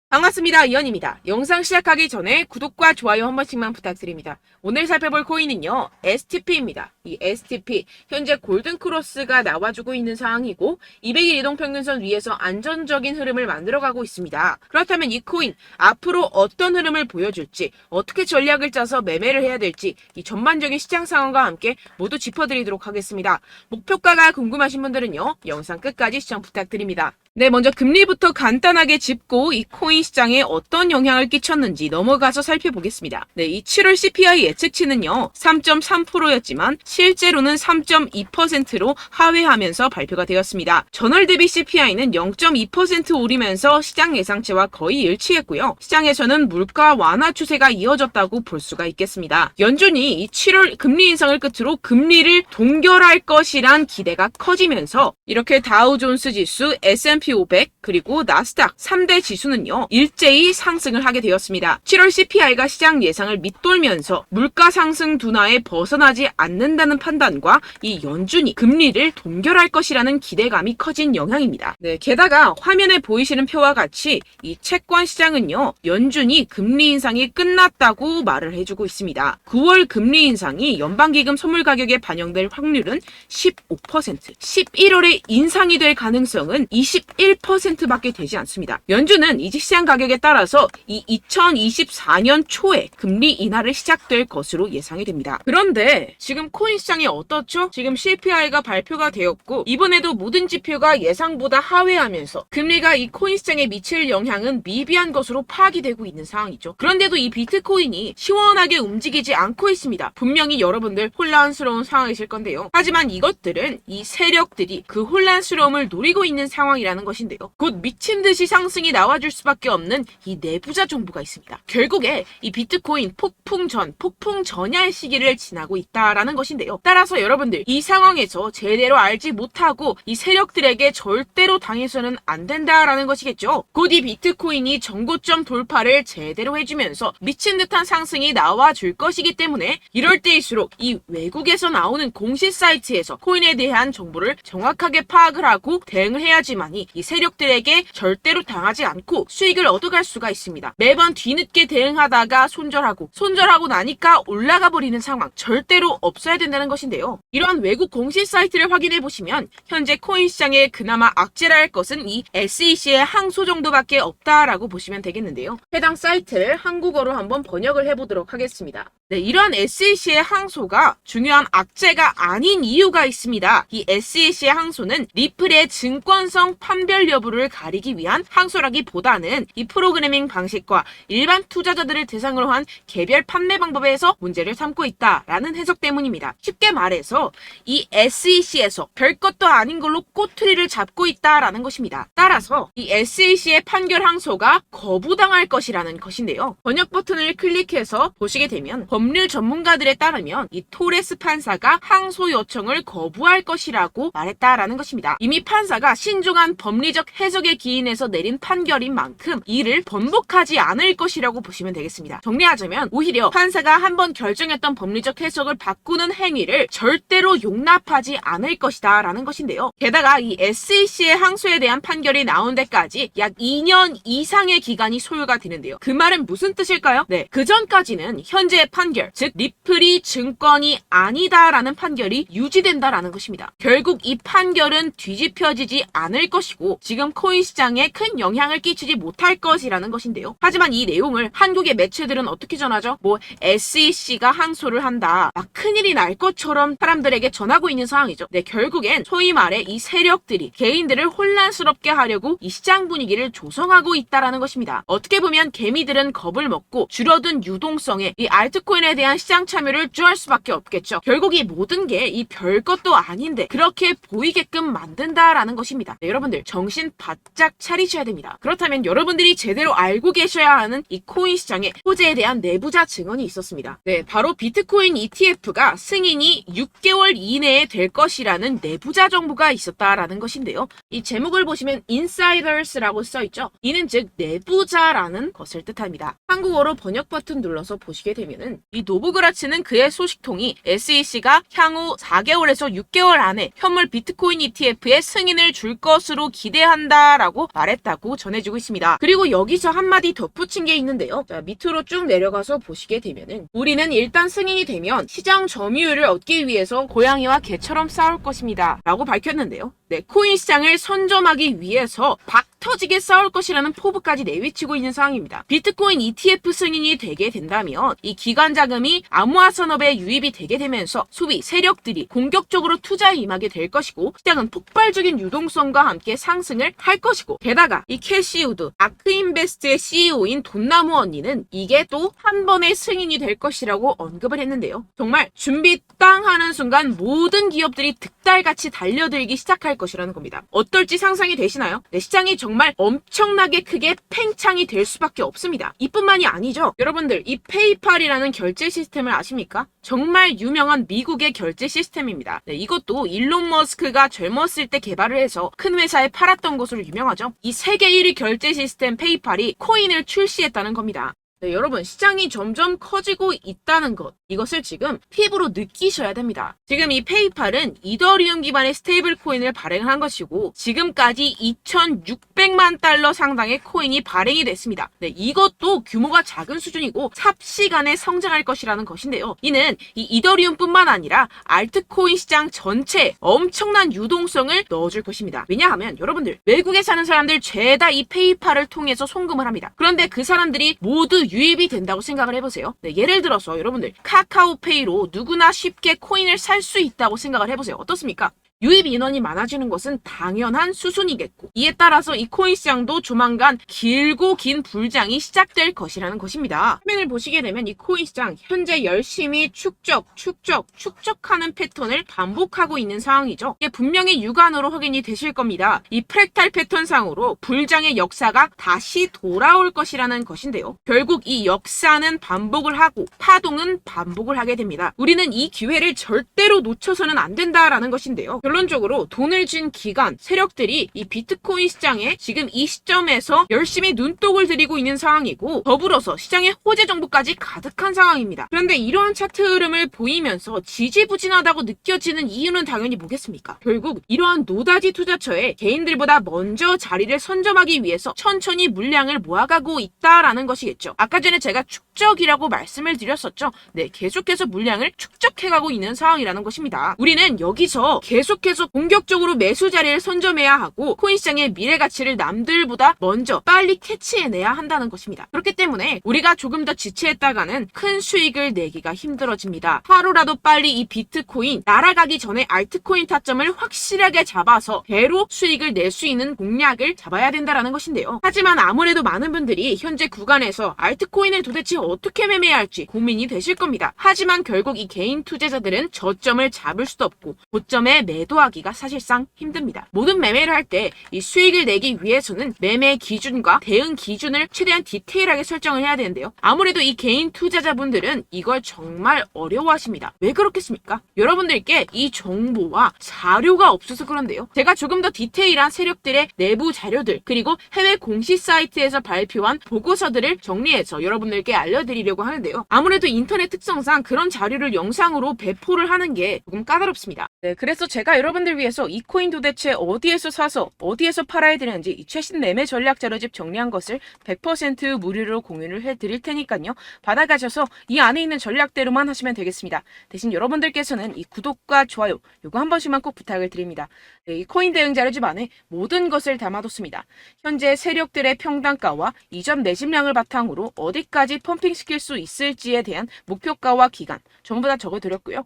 반갑습니다. 이현입니다. 영상 시작하기 전에 구독과 좋아요 한 번씩만 부탁드립니다. 오늘 살펴볼 코인은요, STP입니다. 이 STP, 현재 골든크로스가 나와주고 있는 상황이고 200일 이동평균선 위에서 안정적인 흐름을 만들어가고 있습니다. 그렇다면 이 코인, 앞으로 어떤 흐름을 보여줄지, 어떻게 전략을 짜서 매매를 해야 될지 이 전반적인 시장 상황과 함께 모두 짚어드리도록 하겠습니다. 목표가가 궁금하신 분들은요, 영상 끝까지 시청 부탁드립니다. 네, 먼저 금리부터 간단하게 짚고 이 코인 시장에 어떤 영향을 끼쳤는지 넘어가서 살펴보겠습니다. 네, 이 7월 CPI 예측치는요, 3.3%였지만 실제로는 3.2%로 하회하면서 발표가 되었습니다. 전월 대비 CPI는 0.2% 오르면서 시장 예상치와 거의 일치했고요. 시장에서는 물가 완화 추세가 이어졌다고 볼 수가 있겠습니다. 연준이 이 7월 금리 인상을 끝으로 금리를 동결할 것이란 기대가 커지면서 이렇게 다우존스 지수, S&P 500 그리고 나스닥 3대 지수는요, 일제히 상승을 하게 되었습니다. 7월 CPI가 시장 예상을 밑돌면서 물가 상승 둔화에 벗어나지 않는다는 판단과 이 연준이 금리를 동결할 것이라는 기대감이 커진 영향입니다. 네, 게다가 화면에 보이시는 표와 같이 이 채권 시장은요, 연준이 금리 인상이 끝났다고 말을 해주고 있습니다. 9월 금리 인상이 연방기금 선물 가격에 반영될 확률은 15%, 11월에 인상이 될 가능성은 21%밖에 되지 않습니다. 연준은 이직 시장 가격에 따라서 이 2024년 초에 금리 인하를 시작될 것으로 예상이 됩니다. 그런데 지금 코인 시장이 어떻죠? 지금 CPI가 발표가 되었고 이번에도 모든 지표가 예상보다 하회하면서 금리가 이 코인 시장에 미칠 영향은 미비한 것으로 파악이 되고 있는 상황이죠. 그런데도 이 비트코인이 시원하게 움직이지 않고 있습니다. 분명히 여러분들 혼란스러운 상황이실 건데요. 하지만 이것들은 이 세력들이 그 혼란스러움을 노리고 있는 상황이라는 것인데요. 곧 미친 듯이 상승이 나와줄 수밖에 없는 이 내부자 정보가 있습니다. 결국에 이 비트코인 폭풍 전야의 시기를 지나고 있다라는 것인데요. 따라서 여러분들 이 상황에서 제대로 알지 못하고 이 세력들에게 절대로 당해서는 안 된다라는 것이겠죠. 곧 이 비트코인이 정고점 돌파를 제대로 해주면서 미친 듯한 상승이 나와줄 것이기 때문에 이럴 때일수록 이 외국에서 나오는 공시 사이트에서 코인에 대한 정보를 정확하게 파악을 하고 대응을 해야지만이 이 세력들에게 절대로 당하지 않고 수익을 얻어갈 수가 있습니다. 매번 뒤늦게 대응하다가 손절하고 나니까 올라가 버리는 상황 절대로 없어야 된다는 것인데요. 이러한 외국 공시 사이트를 확인해 보시면 현재 코인 시장에 그나마 악재라 할 것은 이 SEC의 항소 정도밖에 없다라고 보시면 되겠는데요. 해당 사이트를 한국어로 한번 번역을 해보도록 하겠습니다. 네, 이러한 SEC의 항소가 중요한 악재가 아닌 이유가 있습니다. 이 SEC의 항소는 리플의 증권성 판별 여부를 가리기 위한 항소라기보다는 이 프로그래밍 방식과 일반 투자자들을 대상으로 한 개별 판매 방법에서 문제를 삼고 있다라는 해석 때문입니다. 쉽게 말해서 이 SEC에서 별것도 아닌 걸로 꼬투리를 잡고 있다라는 것입니다. 따라서 이 SEC의 판결 항소가 거부당할 것이라는 것인데요. 번역 버튼을 클릭해서 보시게 되면 법률 전문가들에 따르면 이 토레스 판사가 항소 요청을 거부할 것이라고 말했다라는 것입니다. 이미 판사가 신중한 법리적 해석에 기인해서 내린 판결인 만큼 이를 번복하지 않을 것이라고 보시면 되겠습니다. 정리하자면 오히려 판사가 한번 결정했던 법리적 해석을 바꾸는 행위를 절대로 용납하지 않을 것이다 라는 것인데요. 게다가 이 SEC의 항소에 대한 판결이 나온 데까지 약 2년 이상의 기간이 소요가 되는데요. 그 말은 무슨 뜻일까요? 네, 그 전까지는 현재의 판결, 즉 리플이 증권이 아니다라는 판결이 유지된다라는 것입니다. 결국 이 판결은 뒤집혀지지 않을 것이고 지금 코인 시장에 큰 영향을 끼치지 못할 것이라는 것인데요. 하지만 이 내용을 한국의 매체들은 어떻게 전하죠? SEC가 항소를 한다. 막 큰일이 날 것처럼 사람들에게 전하고 있는 상황이죠. 네, 결국엔 소위 말해 이 세력들이 개인들을 혼란스럽게 하려고 이 시장 분위기를 조성하고 있다라는 것입니다. 어떻게 보면 개미들은 겁을 먹고 줄어든 유동성에 이 알트코인에 대한 시장 참여를 주할 수밖에 없겠죠. 결국 이 모든 게 이 별것도 아닌데 그렇게 보이게끔 만든다라는 것입니다. 네, 여러분들 정신 바짝 차리셔야 됩니다. 그렇다면 여러분들이 제대로 알고 계셔야 하는 이 코인 시장의 호재에 대한 내부자 증언이 있었습니다. 네, 바로 비트코인 ETF가 승인이 6개월 이내에 될 것이라는 내부자 정보가 있었다라는 것인데요. 이 제목을 보시면 insiders라고 써있죠. 이는 즉 내부자라는 것을 뜻합니다. 한국어로 번역 버튼 눌러서 보시게 되면은 이 노브그라츠는 그의 소식통이 SEC가 향후 4개월에서 6개월 안에 현물 비트코인 ETF에 승인을 줄 것으로 기대한다라고 말했다고 전해지고 있습니다. 그리고 여기서 한마디 덧붙인 게 있는데요. 자, 밑으로 쭉 내려가서 보시게 되면은 우리는 일단 승인이 되면 시장 점유율을 얻기 위해서 고양이와 개처럼 싸울 것입니다. 라고 밝혔는데요. 네, 코인 시장을 선점하기 위해서 터지게 싸울 것이라는 포부까지 내비치고 있는 상황입니다. 비트코인 ETF 승인이 되게 된다면 이 기관 자금이 암호화 산업에 유입이 되게 되면서 소비 세력들이 공격적으로 투자에 임하게 될 것이고 시장은 폭발적인 유동성과 함께 상승을 할 것이고 게다가 이 캐시우드 아크인베스트의 CEO인 돈나무 언니는 이게 또 한 번의 승인이 될 것이라고 언급을 했는데요. 정말 준비 땅 하는 순간 모든 기업들이 득달같이 달려들기 시작할 것이라는 겁니다. 어떨지 상상이 되시나요? 네, 시장이 정말 엄청나게 크게 팽창이 될 수밖에 없습니다. 이뿐만이 아니죠. 여러분들 이 페이팔이라는 결제 시스템을 아십니까? 정말 유명한 미국의 결제 시스템입니다. 네, 이것도 일론 머스크가 젊었을 때 개발을 해서 큰 회사에 팔았던 것으로 유명하죠. 이 세계 1위 결제 시스템 페이팔이 코인을 출시했다는 겁니다. 네, 여러분 시장이 점점 커지고 있다는 것 이것을 지금 피부로 느끼셔야 됩니다. 지금 이 페이팔은 이더리움 기반의 스테이블 코인을 발행을 한 것이고 지금까지 2,600만 달러 상당의 코인이 발행이 됐습니다. 네, 이것도 규모가 작은 수준이고 삽시간에 성장할 것이라는 것인데요. 이는 이 이더리움뿐만 아니라 알트코인 시장 전체에 엄청난 유동성을 넣어줄 것입니다. 왜냐하면 여러분들 외국에 사는 사람들 죄다 이 페이팔을 통해서 송금을 합니다. 그런데 그 사람들이 모두 유입이 된다고 생각을 해보세요. 네, 예를 들어서 여러분들 카카오페이로 누구나 쉽게 코인을 살 수 있다고 생각을 해보세요. 어떻습니까? 유입 인원이 많아지는 것은 당연한 수순이겠고 이에 따라서 이 코인 시장도 조만간 길고 긴 불장이 시작될 것이라는 것입니다. 화면을 보시게 되면 이 코인 시장 현재 열심히 축적하는 패턴을 반복하고 있는 상황이죠. 이게 분명히 육안으로 확인이 되실 겁니다. 이 프랙탈 패턴상으로 불장의 역사가 다시 돌아올 것이라는 것인데요. 결국 이 역사는 반복을 하고 파동은 반복을 하게 됩니다. 우리는 이 기회를 절대로 놓쳐서는 안 된다라는 것인데요. 결론적으로 돈을 쥔 기관, 세력들이 이 비트코인 시장에 지금 이 시점에서 열심히 눈독을 들이고 있는 상황이고 더불어서 시장에 호재 정보까지 가득한 상황입니다. 그런데 이러한 차트 흐름을 보이면서 지지부진하다고 느껴지는 이유는 당연히 뭐겠습니까? 결국 이러한 노다지 투자처에 개인들보다 먼저 자리를 선점하기 위해서 천천히 물량을 모아가고 있다라는 것이겠죠. 아까 전에 제가 축적이라고 말씀을 드렸었죠. 네, 계속해서 물량을 축적해가고 있는 상황이라는 것입니다. 우리는 여기서 계속해서 공격적으로 매수 자리를 선점해야 하고 코인 시장의 미래 가치를 남들보다 먼저 빨리 캐치해내야 한다는 것입니다. 그렇기 때문에 우리가 조금 더 지체했다가는 큰 수익을 내기가 힘들어집니다. 하루라도 빨리 이 비트코인 날아가기 전에 알트코인 타점을 확실하게 잡아서 배로 수익을 낼 수 있는 공략을 잡아야 된다는 것인데요. 하지만 아무래도 많은 분들이 현재 구간에서 알트코인을 도대체 어떻게 매매해야 할지 고민이 되실 겁니다. 하지만 결국 이 개인 투자자들은 저점을 잡을 수도 없고 고점에 매도하기가 사실상 힘듭니다. 모든 매매를 할 때 이 수익을 내기 위해서는 매매 기준과 대응 기준을 최대한 디테일하게 설정을 해야 되는데요. 아무래도 이 개인 투자자분들은 이걸 정말 어려워하십니다. 왜 그렇겠습니까? 여러분들께 이 정보와 자료가 없어서 그런데요. 제가 조금 더 디테일한 세력들의 내부 자료들 그리고 해외 공시 사이트에서 발표한 보고서들을 정리해서 여러분들께 알려드리려고 하는데요. 아무래도 인터넷 특성상 그런 자료를 영상으로 배포를 하는 게 조금 까다롭습니다. 네, 그래서 제가 여러분들 위해서 이 코인 도대체 어디에서 사서 어디에서 팔아야 되는지 이 최신 매매 전략 자료집 정리한 것을 100% 무료로 공유를 해드릴 테니까요. 받아가셔서 이 안에 있는 전략대로만 하시면 되겠습니다. 대신 여러분들께서는 이 구독과 좋아요 요거 한 번씩만 꼭 부탁을 드립니다. 네, 이 코인 대응 자료집 안에 모든 것을 담아뒀습니다. 현재 세력들의 평단가와 이점 내집량을 바탕으로 어디까지 펌핑시킬 수 있을지에 대한 목표가와 기간 전부 다 적어드렸고요.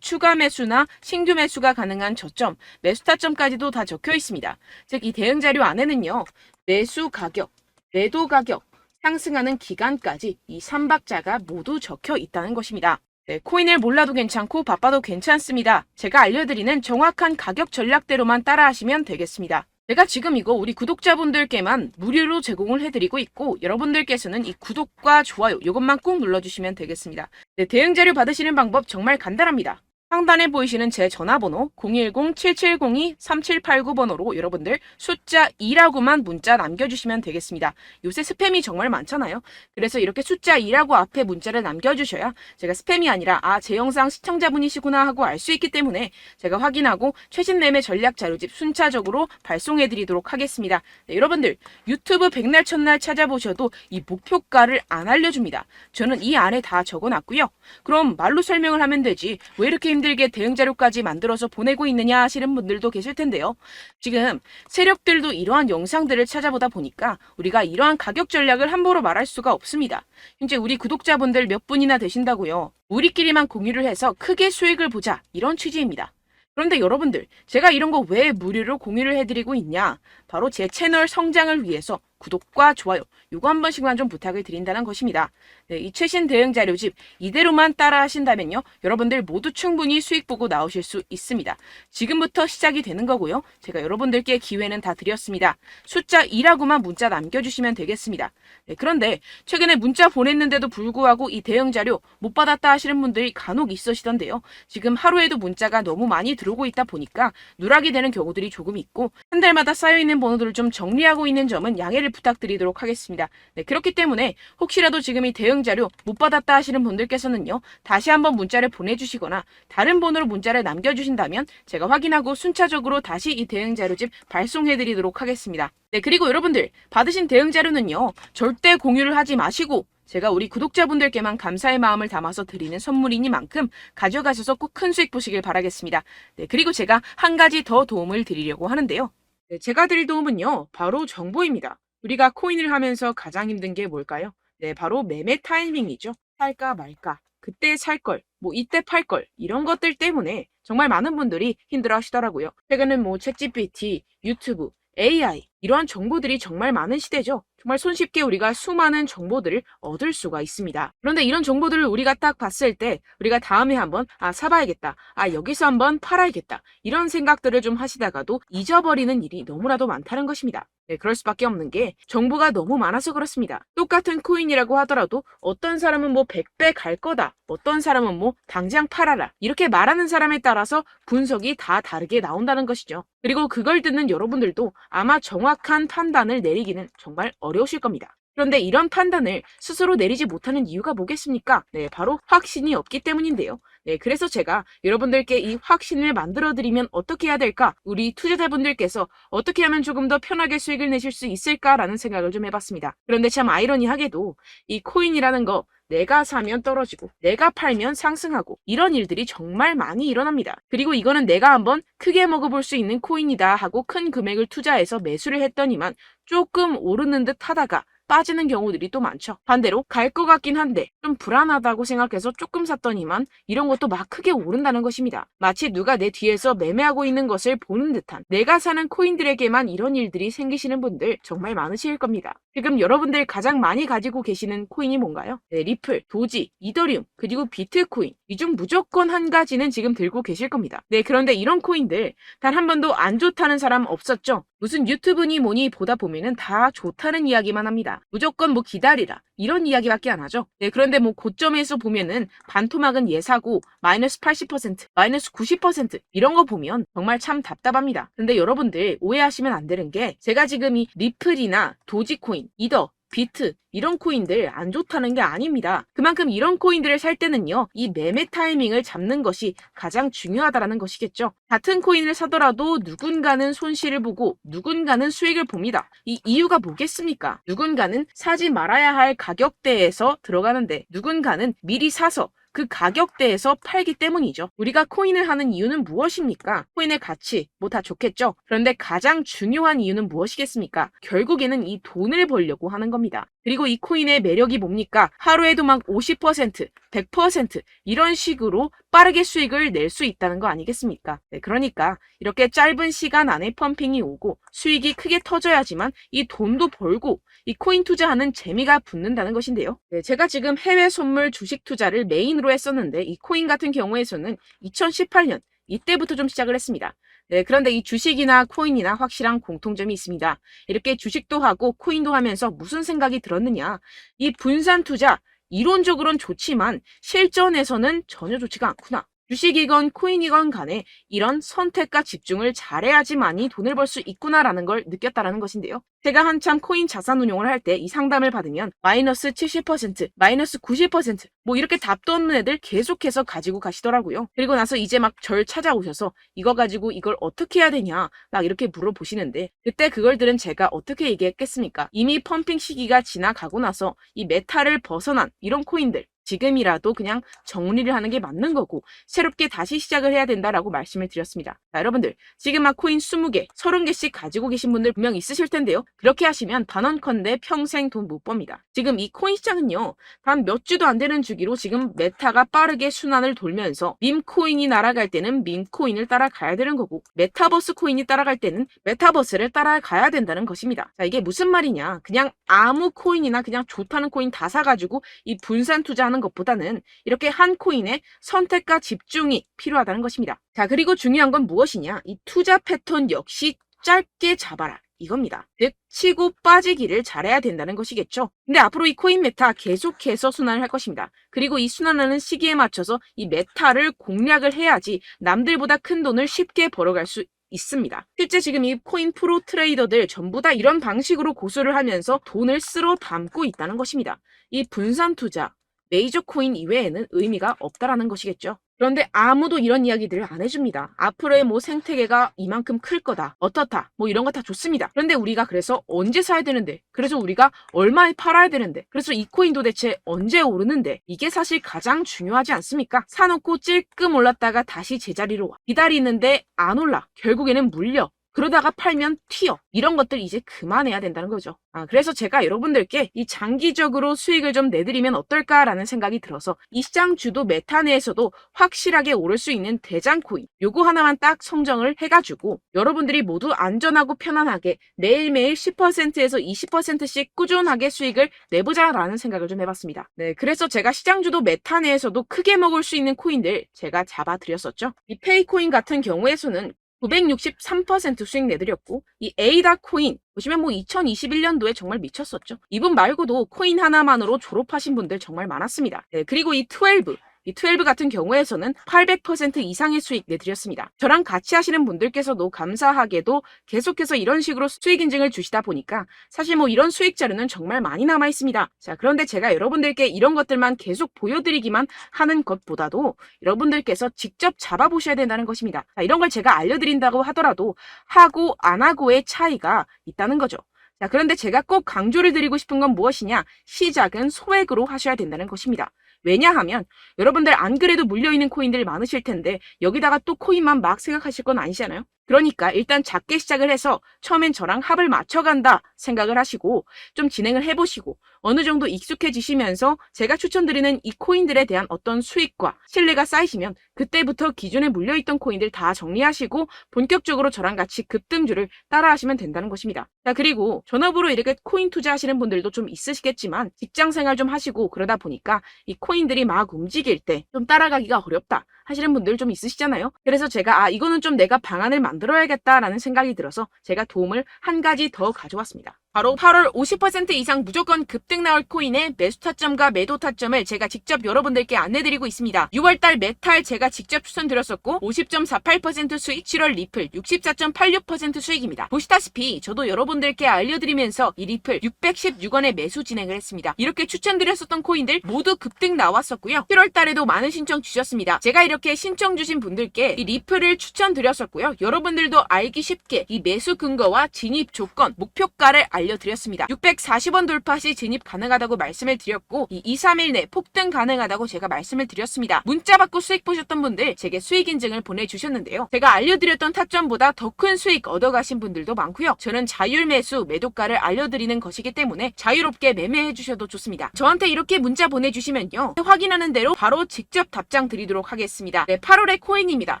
추가 매수나 신규 매수가 가능한 저점, 매수 타점까지도 다 적혀 있습니다. 즉 이 대응 자료 안에는요. 매수 가격, 매도 가격, 상승하는 기간까지 이 3박자가 모두 적혀 있다는 것입니다. 네, 코인을 몰라도 괜찮고 바빠도 괜찮습니다. 제가 알려드리는 정확한 가격 전략대로만 따라하시면 되겠습니다. 제가 지금 이거 우리 구독자분들께만 무료로 제공을 해드리고 있고 여러분들께서는 이 구독과 좋아요 이것만 꼭 눌러주시면 되겠습니다. 네, 대응 자료 받으시는 방법 정말 간단합니다. 상단에 보이시는 제 전화번호 010-7702-3789번호로 여러분들 숫자 2라고만 문자 남겨주시면 되겠습니다. 요새 스팸이 정말 많잖아요. 그래서 이렇게 숫자 2라고 앞에 문자를 남겨주셔야 제가 스팸이 아니라 제 영상 시청자분이시구나 하고 알 수 있기 때문에 제가 확인하고 최신 매매 전략 자료집 순차적으로 발송해드리도록 하겠습니다. 네, 여러분들 유튜브 백날 첫날 찾아보셔도 이 목표가를 안 알려줍니다. 저는 이 안에 다 적어놨고요. 그럼 말로 설명을 하면 되지 왜 이렇게 힘들게 대응 자료까지 만들어서 보내고 있느냐 하시는 분들도 계실 텐데요. 지금 세력들도 이러한 영상들을 찾아보다 보니까 우리가 이러한 가격 전략을 함부로 말할 수가 없습니다. 현재 우리 구독자분들 몇 분이나 되신다고요. 우리끼리만 공유를 해서 크게 수익을 보자 이런 취지입니다. 그런데 여러분들 제가 이런 거 왜 무료로 공유를 해드리고 있냐? 바로 제 채널 성장을 위해서 구독과 좋아요 요거 한 번씩만 좀 부탁을 드린다는 것입니다. 네, 이 최신 대응 자료집 이대로만 따라 하신다면요. 여러분들 모두 충분히 수익 보고 나오실 수 있습니다. 지금부터 시작이 되는 거고요. 제가 여러분들께 기회는 다 드렸습니다. 숫자 2라고만 문자 남겨주시면 되겠습니다. 네, 그런데 최근에 문자 보냈는데도 불구하고 이 대응 자료 못 받았다 하시는 분들이 간혹 있으시던데요. 지금 하루에도 문자가 너무 많이 들어오고 있다 보니까 누락이 되는 경우들이 조금 있고 한 달마다 쌓여있는 번호들을 좀 정리하고 있는 점은 양해를 부탁드리도록 하겠습니다. 네, 그렇기 때문에 혹시라도 지금 이 대응 자료 못 받았다 하시는 분들께서는요. 다시 한번 문자를 보내주시거나 다른 번호로 문자를 남겨주신다면 제가 확인하고 순차적으로 다시 이 대응 자료집 발송해드리도록 하겠습니다. 네, 그리고 여러분들 받으신 대응 자료는요. 절대 공유를 하지 마시고 제가 우리 구독자분들께만 감사의 마음을 담아서 드리는 선물이니만큼 가져가셔서 꼭 큰 수익 보시길 바라겠습니다. 네, 그리고 제가 한 가지 더 도움을 드리려고 하는데요. 네, 제가 드릴 도움은요. 바로 정보입니다. 우리가 코인을 하면서 가장 힘든 게 뭘까요? 네, 바로 매매 타이밍이죠. 살까 말까, 그때 살 걸, 이때 팔 걸, 이런 것들 때문에 정말 많은 분들이 힘들어 하시더라고요. 최근엔 챗GPT, 유튜브, AI, 이러한 정보들이 정말 많은 시대죠. 정말 손쉽게 우리가 수많은 정보들을 얻을 수가 있습니다. 그런데 이런 정보들을 우리가 딱 봤을 때 우리가 다음에 한번 사봐야겠다. 여기서 한번 팔아야겠다. 이런 생각들을 좀 하시다가도 잊어버리는 일이 너무나도 많다는 것입니다. 네, 그럴 수밖에 없는 게 정보가 너무 많아서 그렇습니다. 똑같은 코인이라고 하더라도 어떤 사람은 100배 갈 거다. 어떤 사람은 당장 팔아라. 이렇게 말하는 사람에 따라서 분석이 다 다르게 나온다는 것이죠. 그리고 그걸 듣는 여러분들도 아마 정확한 판단을 내리기는 정말 어려우실 겁니다. 그런데 이런 판단을 스스로 내리지 못하는 이유가 뭐겠습니까? 네, 바로 확신이 없기 때문인데요. 네, 그래서 제가 여러분들께 이 확신을 만들어드리면 어떻게 해야 될까? 우리 투자자분들께서 어떻게 하면 조금 더 편하게 수익을 내실 수 있을까라는 생각을 좀 해봤습니다. 그런데 참 아이러니하게도 이 코인이라는 거 내가 사면 떨어지고 내가 팔면 상승하고 이런 일들이 정말 많이 일어납니다. 그리고 이거는 내가 한번 크게 먹어볼 수 있는 코인이다 하고 큰 금액을 투자해서 매수를 했더니만 조금 오르는 듯 하다가 빠지는 경우들이 또 많죠. 반대로 갈 것 같긴 한데 좀 불안하다고 생각해서 조금 샀더니만 이런 것도 막 크게 오른다는 것입니다. 마치 누가 내 뒤에서 매매하고 있는 것을 보는 듯한 내가 사는 코인들에게만 이런 일들이 생기시는 분들 정말 많으실 겁니다. 지금 여러분들 가장 많이 가지고 계시는 코인이 뭔가요? 네, 리플, 도지, 이더리움, 그리고 비트코인. 이 중 무조건 한 가지는 지금 들고 계실 겁니다. 네, 그런데 이런 코인들 단 한 번도 안 좋다는 사람 없었죠? 무슨 유튜브니 뭐니 보다 보면은 다 좋다는 이야기만 합니다. 무조건 기다리라. 이런 이야기밖에 안 하죠. 네, 그런데 고점에서 보면은 반토막은 예사고 마이너스 80%, 마이너스 90% 이런 거 보면 정말 참 답답합니다. 근데 여러분들 오해하시면 안 되는 게 제가 지금 이 리플이나 도지코인, 이더, 비트 이런 코인들 안 좋다는 게 아닙니다. 그만큼 이런 코인들을 살 때는요. 이 매매 타이밍을 잡는 것이 가장 중요하다는 것이겠죠. 같은 코인을 사더라도 누군가는 손실을 보고 누군가는 수익을 봅니다. 이 이유가 뭐겠습니까? 누군가는 사지 말아야 할 가격대에서 들어가는데 누군가는 미리 사서 그 가격대에서 팔기 때문이죠. 우리가 코인을 하는 이유는 무엇입니까? 코인의 가치, 다 좋겠죠? 그런데 가장 중요한 이유는 무엇이겠습니까? 결국에는 이 돈을 벌려고 하는 겁니다. 그리고 이 코인의 매력이 뭡니까? 하루에도 50%, 100% 이런 식으로 빠르게 수익을 낼 수 있다는 거 아니겠습니까? 네, 그러니까 이렇게 짧은 시간 안에 펌핑이 오고 수익이 크게 터져야지만 이 돈도 벌고 이 코인 투자하는 재미가 붙는다는 것인데요. 네, 제가 지금 해외 선물 주식 투자를 메인으로 했었는데 이 코인 같은 경우에서는 2018년 이때부터 좀 시작을 했습니다. 네, 그런데 이 주식이나 코인이나 확실한 공통점이 있습니다. 이렇게 주식도 하고 코인도 하면서 무슨 생각이 들었느냐. 이 분산 투자 이론적으로는 좋지만 실전에서는 전혀 좋지가 않구나. 주식이건 코인이건 간에 이런 선택과 집중을 잘해야지만이 돈을 벌 수 있구나라는 걸 느꼈다라는 것인데요. 제가 한참 코인 자산 운용을 할 때 이 상담을 받으면 마이너스 70%, 마이너스 90%, 뭐 이렇게 답도 없는 애들 계속해서 가지고 가시더라고요. 그리고 나서 이제 막 절 찾아오셔서 이거 가지고 이걸 어떻게 해야 되냐 막 이렇게 물어보시는데 그때 그걸 들은 제가 어떻게 얘기했겠습니까? 이미 펌핑 시기가 지나가고 나서 이 메타를 벗어난 이런 코인들 지금이라도 그냥 정리를 하는 게 맞는 거고 새롭게 다시 시작을 해야 된다라고 말씀을 드렸습니다. 자, 여러분들 지금 막 코인 20개, 30개씩 가지고 계신 분들 분명 있으실 텐데요. 그렇게 하시면 단언컨대 평생 돈 못 법니다. 지금 이 코인 시장은요. 단 몇 주도 안 되는 주기로 지금 메타가 빠르게 순환을 돌면서 밈코인이 날아갈 때는 밈코인을 따라가야 되는 거고 메타버스 코인이 따라갈 때는 메타버스를 따라가야 된다는 것입니다. 자, 이게 무슨 말이냐. 그냥 아무 코인이나 그냥 좋다는 코인 다 사가지고 이 분산 투자하는 것보다는 이렇게 한 코인에 선택과 집중이 필요하다는 것입니다. 자, 그리고 중요한 건 무엇이냐? 이 투자 패턴 역시 짧게 잡아라. 이겁니다. 즉 치고 빠지기를 잘해야 된다는 것이겠죠. 근데 앞으로 이 코인 메타 계속해서 순환을 할 것입니다. 그리고 이 순환하는 시기에 맞춰서 이 메타를 공략을 해야지 남들보다 큰 돈을 쉽게 벌어갈 수 있습니다. 실제 지금 이 코인 프로 트레이더들 전부 다 이런 방식으로 고수를 하면서 돈을 쓸어 담고 있다는 것입니다. 이 분산 투자, 메이저 코인 이외에는 의미가 없다라는 것이겠죠. 그런데 아무도 이런 이야기들을 안 해줍니다. 앞으로의 뭐 생태계가 이만큼 클 거다. 어떻다. 뭐 이런 거 다 좋습니다. 그런데 우리가 그래서 언제 사야 되는데? 그래서 우리가 얼마에 팔아야 되는데? 그래서 이 코인 도대체 언제 오르는데? 이게 사실 가장 중요하지 않습니까? 사놓고 찔끔 올랐다가 다시 제자리로 와. 기다리는데 안 올라. 결국에는 물려. 그러다가 팔면 튀어. 이런 것들 이제 그만해야 된다는 거죠. 그래서 제가 여러분들께 이 장기적으로 수익을 좀 내드리면 어떨까라는 생각이 들어서 이 시장 주도 메타 내에서도 확실하게 오를 수 있는 대장 코인 요거 하나만 딱 선정을 해가지고 여러분들이 모두 안전하고 편안하게 매일매일 10%에서 20%씩 꾸준하게 수익을 내보자라는 생각을 좀 해봤습니다. 네, 그래서 제가 시장 주도 메타 내에서도 크게 먹을 수 있는 코인들 제가 잡아드렸었죠. 이 페이코인 같은 경우에서는 963% 수익 내드렸고 이 에이다 코인 보시면 뭐 2021년도에 정말 미쳤었죠. 이분 말고도 코인 하나만으로 졸업하신 분들 정말 많았습니다. 네, 그리고 이 12 같은 경우에서는 800% 이상의 수익 내드렸습니다. 저랑 같이 하시는 분들께서도 감사하게도 계속해서 이런 식으로 수익 인증을 주시다 보니까 사실 뭐 이런 수익 자료는 정말 많이 남아 있습니다. 자, 그런데 제가 여러분들께 이런 것들만 계속 보여드리기만 하는 것보다도 여러분들께서 직접 잡아보셔야 된다는 것입니다. 자, 이런 걸 제가 알려드린다고 하더라도 하고 안 하고의 차이가 있다는 거죠. 자, 그런데 제가 꼭 강조를 드리고 싶은 건 무엇이냐? 시작은 소액으로 하셔야 된다는 것입니다. 왜냐하면 여러분들 안 그래도 물려있는 코인들 많으실 텐데 여기다가 또 코인만 막 생각하실 건 아니잖아요. 그러니까 일단 작게 시작을 해서 처음엔 저랑 합을 맞춰간다 생각을 하시고 좀 진행을 해보시고 어느 정도 익숙해지시면서 제가 추천드리는 이 코인들에 대한 어떤 수익과 신뢰가 쌓이시면 그때부터 기존에 물려있던 코인들 다 정리하시고 본격적으로 저랑 같이 급등주를 따라하시면 된다는 것입니다. 자, 그리고 전업으로 이렇게 코인 투자하시는 분들도 좀 있으시겠지만 직장생활 좀 하시고 그러다 보니까 이 코인들이 막 움직일 때 좀 따라가기가 어렵다 하시는 분들 좀 있으시잖아요. 그래서 제가 이거는 좀 내가 방안을 만들어야겠다라는 생각이 들어서 제가 도움을 한 가지 더 가져왔습니다. 바로 8월 50% 이상 무조건 급등 나올 코인의 매수 타점과 매도 타점을 제가 직접 여러분들께 안내드리고 있습니다. 6월달 메탈 제가 직접 추천드렸었고 50.48% 수익, 7월 리플 64.86% 수익입니다. 보시다시피 저도 여러분들께 알려드리면서 이 리플 616원에 매수 진행을 했습니다. 이렇게 추천드렸었던 코인들 모두 급등 나왔었고요. 7월달에도 많은 신청 주셨습니다. 제가 이렇게 신청 주신 분들께 이 리플을 추천드렸었고요. 여러분들도 알기 쉽게 이 매수 근거와 진입 조건, 목표가를 알려드렸습니다. 640원 돌파 시 진입 가능하다고 말씀을 드렸고 이 2-3일 내 폭등 가능하다고 제가 말씀을 드렸습니다. 문자 받고 수익 보셨던 분들 제게 수익 인증을 보내주셨는데요. 제가 알려드렸던 타점보다 더 큰 수익 얻어가신 분들도 많고요. 저는 자율 매수 매도가를 알려드리는 것이기 때문에 자유롭게 매매해 주셔도 좋습니다. 저한테 이렇게 문자 보내주시면요. 확인하는 대로 바로 직접 답장 드리도록 하겠습니다. 네, 8월의 코인입니다.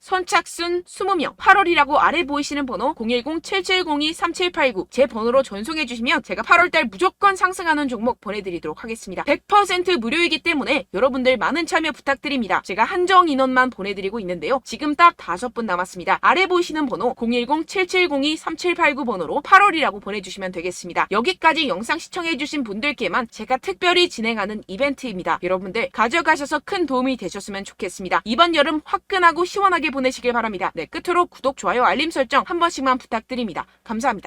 선착순 20명 8월이라고 아래 보이시는 번호 010-7702-3789 제 번호로 전송해 시청해주시면 제가 8월달 무조건 상승하는 종목 보내드리도록 하겠습니다. 100% 무료이기 때문에 여러분들 많은 참여 부탁드립니다. 제가 한정 인원만 보내드리고 있는데요. 지금 딱 5분 남았습니다. 아래 보이시는 번호 010-7702-3789번호로 8월이라고 보내주시면 되겠습니다. 여기까지 영상 시청해주신 분들께만 제가 특별히 진행하는 이벤트입니다. 여러분들 가져가셔서 큰 도움이 되셨으면 좋겠습니다. 이번 여름 화끈하고 시원하게 보내시길 바랍니다. 네, 끝으로 구독, 좋아요, 알림 설정 한 번씩만 부탁드립니다. 감사합니다.